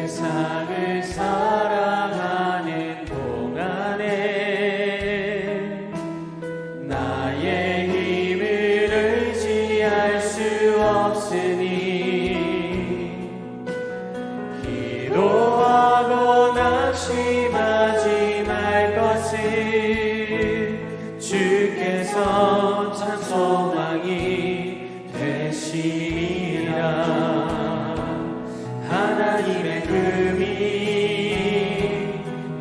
세상을 살아가는 동안에 나의 힘을 의지할 수 없으니 기도하고 낙심하지 말 것을 주께서 참 소망이 되시리라. 하나님의 금이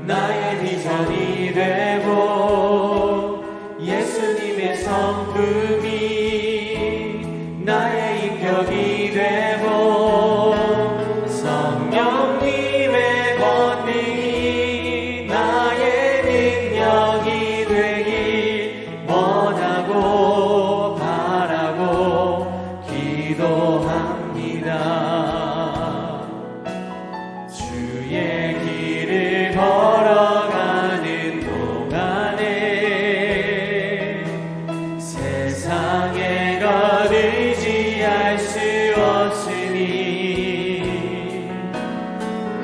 나의 비전이 되고 예수님의 성품이 나의 인격이 되고 성령님의 권능이 나의 능력이 되길 원하고 바라고 기도합니다. 주의 길을 걸어가는 동안에 세상에 것 의지할 수 없으니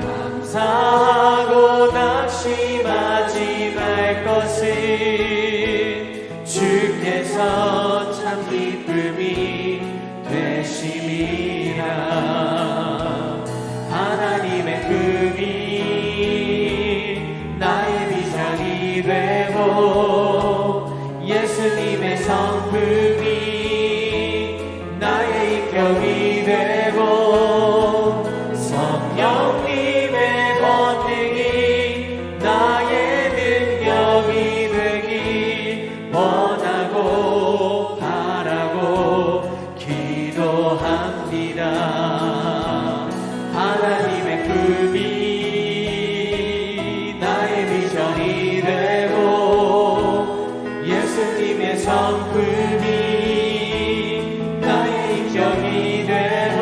감사하고 낙심하지 말 것을 주께서 참 기쁨이 되심이라. 하나님의 금이 나의 비전이 되고 예수님의 성품이 나의 인격이 되고 성령님의 권능이 나의 능력이 되길 원하고 바라고 기도합니다. 하나님의 금이 나의 비전이 되고 예수님의 성품이 나의 인격이 되고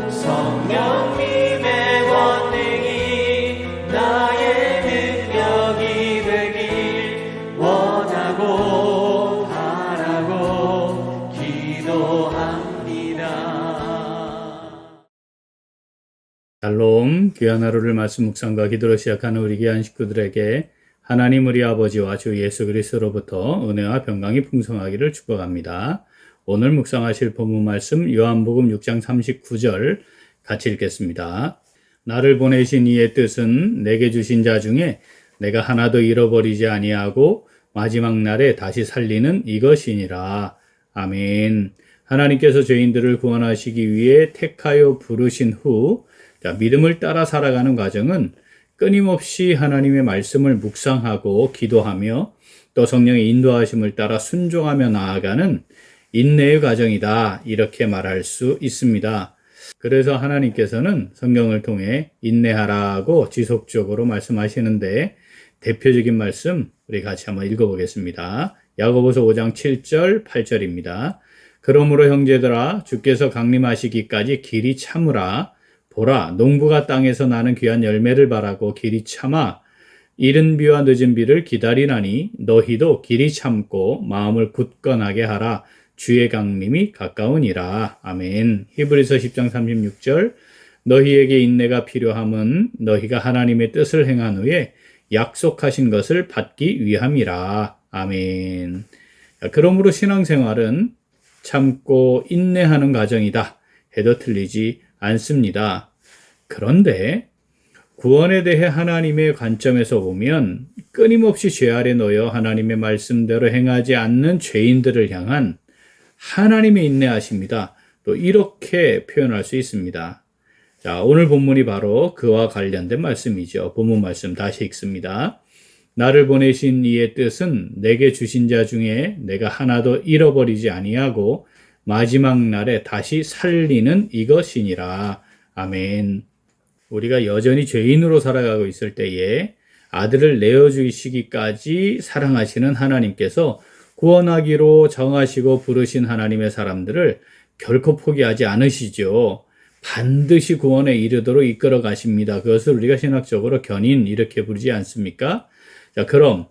성령님의 권능이 나의 능력이 되길 원하고 바라고 기도합니다. 샬롬, 귀한 하루를 말씀 묵상과 기도로 시작하는 우리 귀한 식구들에게 하나님 우리 아버지와 주 예수 그리스도로부터 은혜와 평강이 풍성하기를 축복합니다. 오늘 묵상하실 본문 말씀 요한복음 6장 39절 같이 읽겠습니다. 나를 보내신 이의 뜻은 내게 주신 자 중에 내가 하나도 잃어버리지 아니하고 마지막 날에 다시 살리는 이것이니라. 아멘. 하나님께서 죄인들을 구원하시기 위해 택하여 부르신 후 믿음을 따라 살아가는 과정은 끊임없이 하나님의 말씀을 묵상하고 기도하며 또 성령의 인도하심을 따라 순종하며 나아가는 인내의 과정이다. 이렇게 말할 수 있습니다. 그래서 하나님께서는 성경을 통해 인내하라고 지속적으로 말씀하시는데 대표적인 말씀 우리 같이 한번 읽어보겠습니다. 야고보서 5장 7절 8절입니다. 그러므로 형제들아 주께서 강림하시기까지 길이 참으라. 보라 농부가 땅에서 나는 귀한 열매를 바라고 길이 참아 이른 비와 늦은 비를 기다리나니 너희도 길이 참고 마음을 굳건하게 하라. 주의 강림이 가까우니라. 아멘. 히브리서 10장 36절 너희에게 인내가 필요함은 너희가 하나님의 뜻을 행한 후에 약속하신 것을 받기 위함이라. 아멘. 그러므로 신앙생활은 참고 인내하는 과정이다 해도 틀리지 않습니다. 그런데 구원에 대해 하나님의 관점에서 보면 끊임없이 죄 아래 놓여 하나님의 말씀대로 행하지 않는 죄인들을 향한 하나님의 인내하십니다. 또 이렇게 표현할 수 있습니다. 자, 오늘 본문이 바로 그와 관련된 말씀이죠. 본문 말씀 다시 읽습니다. 나를 보내신 이의 뜻은 내게 주신 자 중에 내가 하나도 잃어버리지 아니하고 마지막 날에 다시 살리는 이것이니라. 아멘. 우리가 여전히 죄인으로 살아가고 있을 때에 아들을 내어주시기까지 사랑하시는 하나님께서 구원하기로 정하시고 부르신 하나님의 사람들을 결코 포기하지 않으시죠. 반드시 구원에 이르도록 이끌어 가십니다. 그것을 우리가 신학적으로 견인 이렇게 부르지 않습니까? 자, 그럼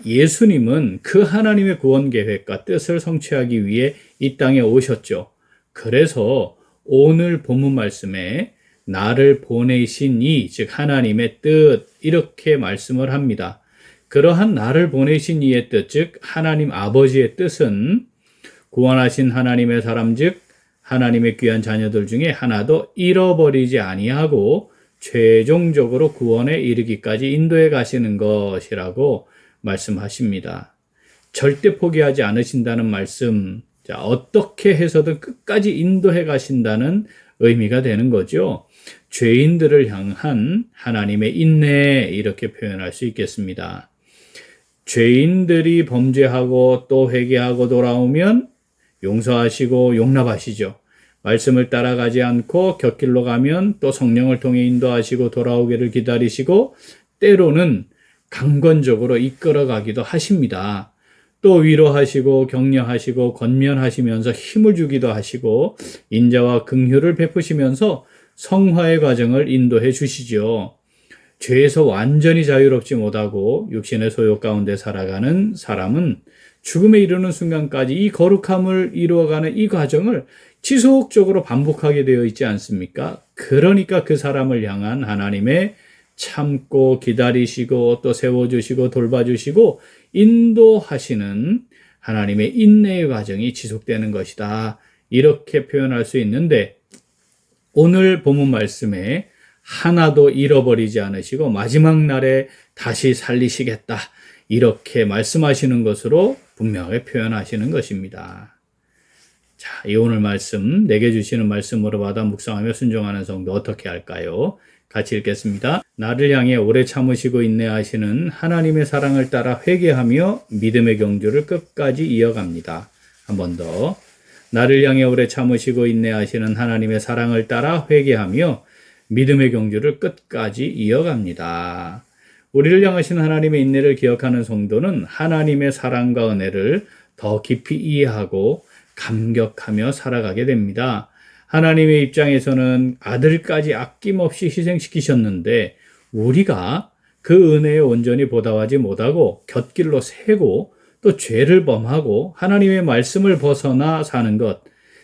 예수님은 그 하나님의 구원 계획과 뜻을 성취하기 위해 이 땅에 오셨죠. 그래서 오늘 본문 말씀에 나를 보내신 이, 즉 하나님의 뜻, 이렇게 말씀을 합니다. 그러한 나를 보내신 이의 뜻, 즉 하나님 아버지의 뜻은 구원하신 하나님의 사람, 즉 하나님의 귀한 자녀들 중에 하나도 잃어버리지 아니하고 최종적으로 구원에 이르기까지 인도해 가시는 것이라고 말씀하십니다. 절대 포기하지 않으신다는 말씀, 자, 어떻게 해서든 끝까지 인도해 가신다는 의미가 되는 거죠. 죄인들을 향한 하나님의 인내, 이렇게 표현할 수 있겠습니다. 죄인들이 범죄하고 또 회개하고 돌아오면 용서하시고 용납하시죠. 말씀을 따라가지 않고 곁길로 가면 또 성령을 통해 인도하시고 돌아오기를 기다리시고 때로는 강권적으로 이끌어가기도 하십니다. 또 위로하시고 격려하시고 권면하시면서 힘을 주기도 하시고 인자와 긍휼을 베푸시면서 성화의 과정을 인도해 주시죠. 죄에서 완전히 자유롭지 못하고 육신의 소욕 가운데 살아가는 사람은 죽음에 이르는 순간까지 이 거룩함을 이루어가는 이 과정을 지속적으로 반복하게 되어 있지 않습니까? 그러니까 그 사람을 향한 하나님의 참고 기다리시고 또 세워주시고 돌봐주시고 인도하시는 하나님의 인내의 과정이 지속되는 것이다. 이렇게 표현할 수 있는데 오늘 본문 말씀에 하나도 잃어버리지 않으시고 마지막 날에 다시 살리시겠다. 이렇게 말씀하시는 것으로 분명하게 표현하시는 것입니다. 자, 이 오늘 말씀, 내게 주시는 말씀으로 받아 묵상하며 순종하는 성도 어떻게 할까요? 같이 읽겠습니다. 나를 향해 오래 참으시고 인내하시는 하나님의 사랑을 따라 회개하며 믿음의 경주를 끝까지 이어갑니다. 한 번 더. 나를 향해 오래 참으시고 인내하시는 하나님의 사랑을 따라 회개하며 믿음의 경주를 끝까지 이어갑니다. 우리를 향하신 하나님의 인내를 기억하는 성도는 하나님의 사랑과 은혜를 더 깊이 이해하고 감격하며 살아가게 됩니다. 하나님의 입장에서는 아들까지 아낌없이 희생시키셨는데 우리가 그 은혜에 온전히 보답하지 못하고 곁길로 새고 또 죄를 범하고 하나님의 말씀을 벗어나 사는 것,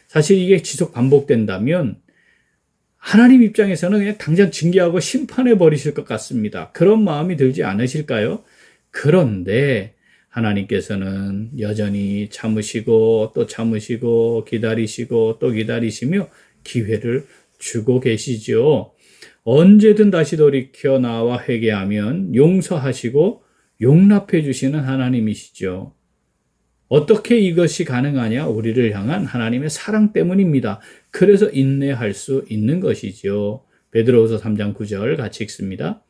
사실 이게 지속 반복된다면 하나님 입장에서는 그냥 당장 징계하고 심판해 버리실 것 같습니다. 그런 마음이 들지 않으실까요? 그런데 하나님께서는 여전히 참으시고 또 참으시고 기다리시고 또 기다리시며 기회를 주고 계시죠. 언제든 다시 돌이켜 나와 회개하면 용서하시고 용납해 주시는 하나님이시죠. 어떻게 이것이 가능하냐? 우리를 향한 하나님의 사랑 때문입니다. 그래서 인내할 수 있는 것이죠. 베드로후서 3장 9절 같이 읽습니다.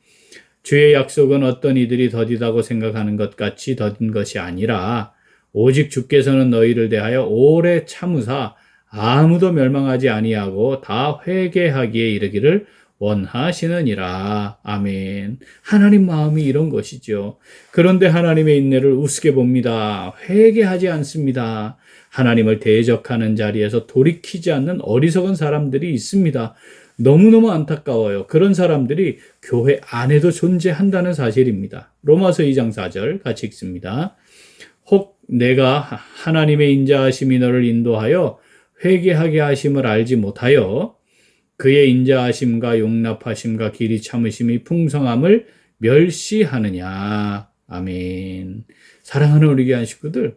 주의 약속은 어떤 이들이 더디다고 생각하는 것 같이 더딘 것이 아니라 오직 주께서는 너희를 대하여 오래 참으사 아무도 멸망하지 아니하고 다 회개하기에 이르기를 원하시느니라. 아멘. 하나님 마음이 이런 것이죠. 그런데 하나님의 인내를 우습게 봅니다. 회개하지 않습니다. 하나님을 대적하는 자리에서 돌이키지 않는 어리석은 사람들이 있습니다. 너무너무 안타까워요. 그런 사람들이 교회 안에도 존재한다는 사실입니다. 로마서 2장 4절 같이 읽습니다. 혹 내가 하나님의 인자하심이 너를 인도하여 회개하게 하심을 알지 못하여 그의 인자하심과 용납하심과 길이 참으심이 풍성함을 멸시하느냐. 아멘. 사랑하는 우리 귀한 식구들,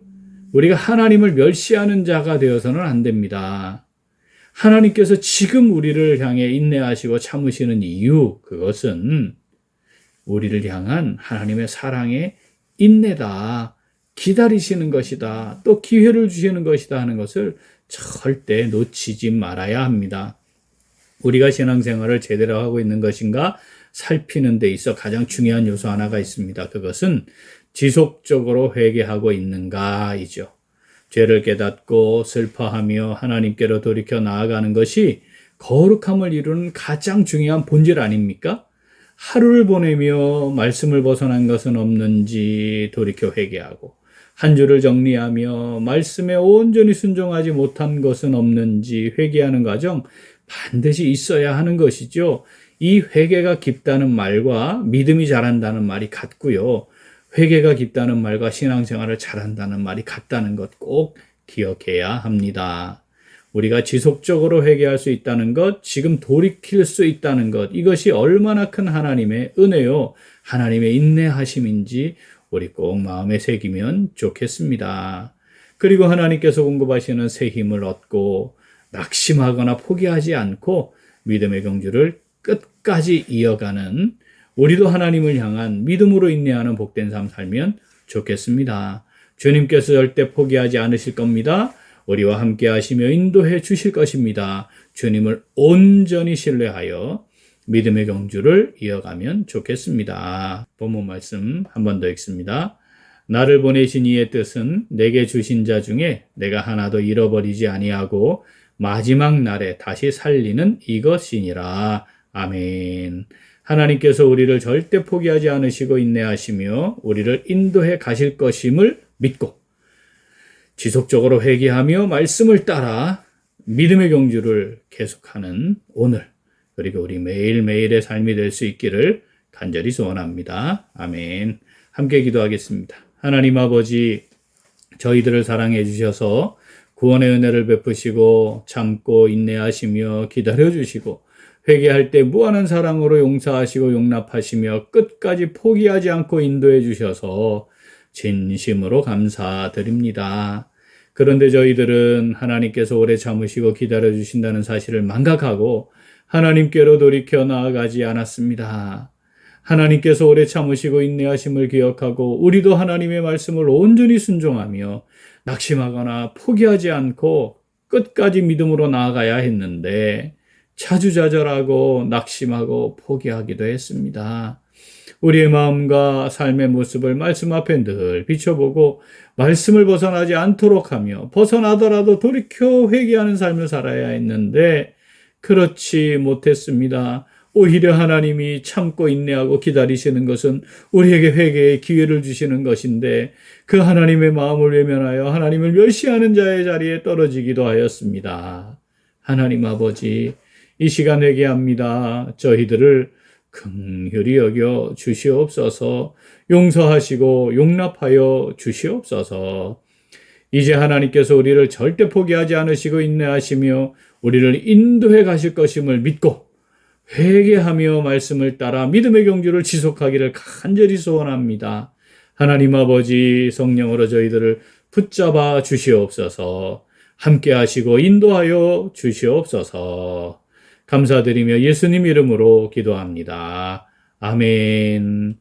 우리가 하나님을 멸시하는 자가 되어서는 안 됩니다. 하나님께서 지금 우리를 향해 인내하시고 참으시는 이유, 그것은 우리를 향한 하나님의 사랑의 인내다. 기다리시는 것이다. 또 기회를 주시는 것이다 하는 것을 절대 놓치지 말아야 합니다. 우리가 신앙생활을 제대로 하고 있는 것인가 살피는 데 있어 가장 중요한 요소 하나가 있습니다. 그것은 지속적으로 회개하고 있는가이죠. 죄를 깨닫고 슬퍼하며 하나님께로 돌이켜 나아가는 것이 거룩함을 이루는 가장 중요한 본질 아닙니까? 하루를 보내며 말씀을 벗어난 것은 없는지 돌이켜 회개하고 한 주를 정리하며 말씀에 온전히 순종하지 못한 것은 없는지 회개하는 과정 반드시 있어야 하는 것이죠. 이 회개가 깊다는 말과 믿음이 자란다는 말이 같고요. 회개가 깊다는 말과 신앙생활을 잘한다는 말이 같다는 것 꼭 기억해야 합니다. 우리가 지속적으로 회개할 수 있다는 것, 지금 돌이킬 수 있다는 것, 이것이 얼마나 큰 하나님의 은혜요, 하나님의 인내하심인지 우리 꼭 마음에 새기면 좋겠습니다. 그리고 하나님께서 공급하시는 새 힘을 얻고 낙심하거나 포기하지 않고 믿음의 경주를 끝까지 이어가는, 우리도 하나님을 향한 믿음으로 인내하는 복된 삶 살면 좋겠습니다. 주님께서 절대 포기하지 않으실 겁니다. 우리와 함께 하시며 인도해 주실 것입니다. 주님을 온전히 신뢰하여 믿음의 경주를 이어가면 좋겠습니다. 본문 말씀 한 번 더 읽습니다. 나를 보내신 이의 뜻은 내게 주신 자 중에 내가 하나도 잃어버리지 아니하고 마지막 날에 다시 살리는 이것이니라. 아멘. 하나님께서 우리를 절대 포기하지 않으시고 인내하시며 우리를 인도해 가실 것임을 믿고 지속적으로 회개하며 말씀을 따라 믿음의 경주를 계속하는 오늘, 그리고 우리 매일매일의 삶이 될 수 있기를 간절히 소원합니다. 아멘. 함께 기도하겠습니다. 하나님 아버지, 저희들을 사랑해 주셔서 구원의 은혜를 베푸시고 참고 인내하시며 기다려 주시고 회개할 때 무한한 사랑으로 용서하시고 용납하시며 끝까지 포기하지 않고 인도해 주셔서 진심으로 감사드립니다. 그런데 저희들은 하나님께서 오래 참으시고 기다려 주신다는 사실을 망각하고 하나님께로 돌이켜 나아가지 않았습니다. 하나님께서 오래 참으시고 인내하심을 기억하고 우리도 하나님의 말씀을 온전히 순종하며 낙심하거나 포기하지 않고 끝까지 믿음으로 나아가야 했는데 자주자절하고 낙심하고 포기하기도 했습니다. 우리의 마음과 삶의 모습을 말씀 앞에 늘 비춰보고 말씀을 벗어나지 않도록 하며 벗어나더라도 돌이켜 회개하는 삶을 살아야 했는데 그렇지 못했습니다. 오히려 하나님이 참고 인내하고 기다리시는 것은 우리에게 회개의 기회를 주시는 것인데 그 하나님의 마음을 외면하여 하나님을 멸시하는 자의 자리에 떨어지기도 하였습니다. 하나님 아버지, 이 시간 회개합니다. 저희들을 긍휼히 여겨 주시옵소서. 용서하시고 용납하여 주시옵소서. 이제 하나님께서 우리를 절대 포기하지 않으시고 인내하시며 우리를 인도해 가실 것임을 믿고 회개하며 말씀을 따라 믿음의 경주를 지속하기를 간절히 소원합니다. 하나님 아버지, 성령으로 저희들을 붙잡아 주시옵소서. 함께 하시고 인도하여 주시옵소서. 감사드리며 예수님 이름으로 기도합니다. 아멘.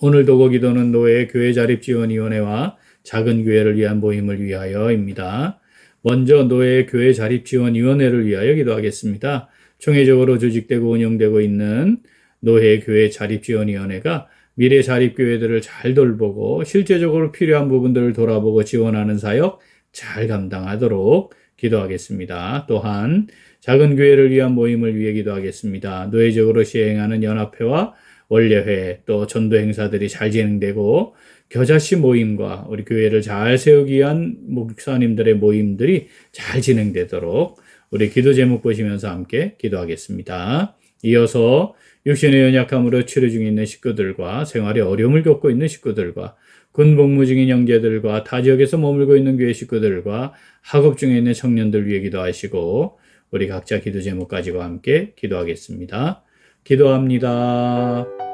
오늘 도고 기도는 노예 교회 자립지원위원회와 작은 교회를 위한 모임을 위하여입니다. 먼저 노예 교회 자립지원위원회를 위하여 기도하겠습니다. 총회적으로 조직되고 운영되고 있는 노예 교회 자립지원위원회가 미래 자립교회들을 잘 돌보고 실제적으로 필요한 부분들을 돌아보고 지원하는 사역 잘 감당하도록 기도하겠습니다. 또한 작은 교회를 위한 모임을 위해 기도하겠습니다. 노예적으로 시행하는 연합회와 원례회 또 전도 행사들이 잘 진행되고 겨자씨 모임과 우리 교회를 잘 세우기 위한 목사님들의 모임들이 잘 진행되도록 우리 기도 제목 보시면서 함께 기도하겠습니다. 이어서 육신의 연약함으로 치료 중에 있는 식구들과 생활에 어려움을 겪고 있는 식구들과 군 복무 중인 형제들과 타 지역에서 머물고 있는 교회 식구들과 학업 중에 있는 청년들 위해 기도하시고 우리 각자 기도 제목 가지고 함께 기도하겠습니다. 기도합니다.